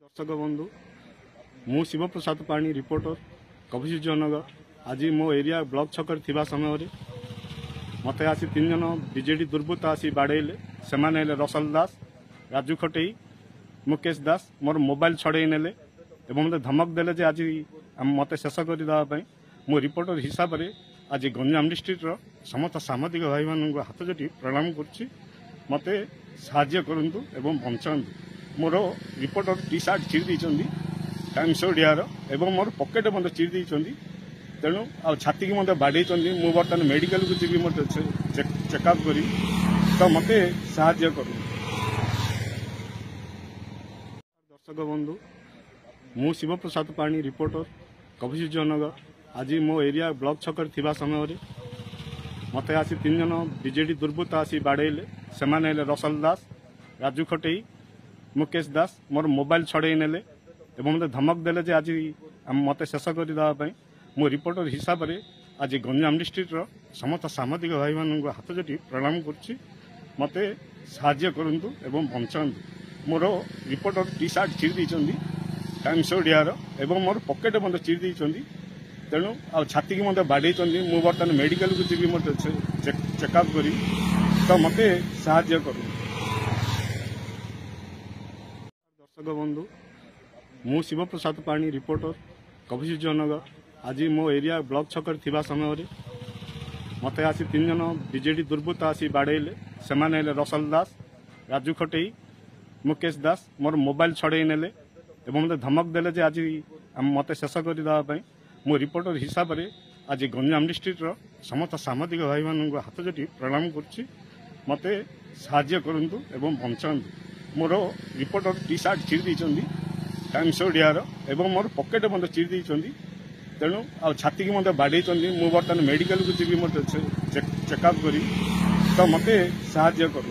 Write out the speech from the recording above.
दर्शक बंधु मु शिवप्रसाद पाणी रिपोर्टर कविसूर्यनगर आज मो एरिया ब्लॉक छकर थिबा समय मत आसी 3 जन बीजेडी दुर्बृत्त आसी बाड़ेले से रसल दास राजू खटेई मुकेश दास मोर मोबाइल छड़े नेले मत धमक देले जे आज मत शेष करदे मो रिपोर्टर हिसाब से आज गंजाम डिस्ट्रिक्टर समस्त सामाजिक भाई मान हाथ जोटी प्रणाम कर मत साहाय्य करंतु एवं बंचातु मोर रिपोर्टर टी सार्ट चिरी टाइम्स ओडियार एवं मोर पकेट मत चिरी तेणु आ छाती की मत बाड़े मु बर्तमान मेडिकल को जी मत चेकअप करी तो मत साहाय्य कर। दर्शक बंधु मु शिवप्रसाद पाणी रिपोर्टर कविसूर्यनगर आज मो एरिया ब्लॉक छकर थिबा समय मत आसी 3 जन बीजेडी दुर्बृत्त आसी बाड़ेले से रसल दास राजू खटेई मुकेश दास मोर मोबाइल छड़े नेले मत धमक देले जे आज मत शेष करदे मो रिपोर्टर हिसाब से आज गंजाम डिस्ट्रिक्टर समस्त सामाजिक भाई मान हाथ जोटी प्रणाम कर मत साहाय्य करंतु एवं बंचातु मोर रिपोर्टर टी सार्ट चिरी टाइम्स ओडियार एवं मोर पकेट मत चिरी तेणु आ छाती की मत बाड़े मु बर्तमान मेडिकल को जी मत चेकअप करी तो मत साहाय्य कर। दर्शक बंधु मु शिवप्रसाद पाणी रिपोर्टर कविसूर्यनगर आज मो एरिया ब्लॉक छकर थिबा समय मत आसी 3 जन बीजेडी दुर्बृत्त आसी बाड़ेले से रसल दास राजू खटेई मुकेश दास मोर मोबाइल छड़े नेले मत धमक देले जे आज मत शेष करदे मो रिपोर्टर हिसाब से आज गंजाम डिस्ट्रिक्टर समस्त सामाजिक भाई मान हाथ जोटी प्रणाम कर मत साहाय्य करंतु एवं बंचातु मोर रिपोर्टर टी सार्ट चिरी टाइम्स ओडियार एवं मोर पकेट मत चिरी तेणु आ छाती की मत बाड़े मु बर्तमान मेडिकल को जी मत चेकअप करी तो मत साहाय्य कर।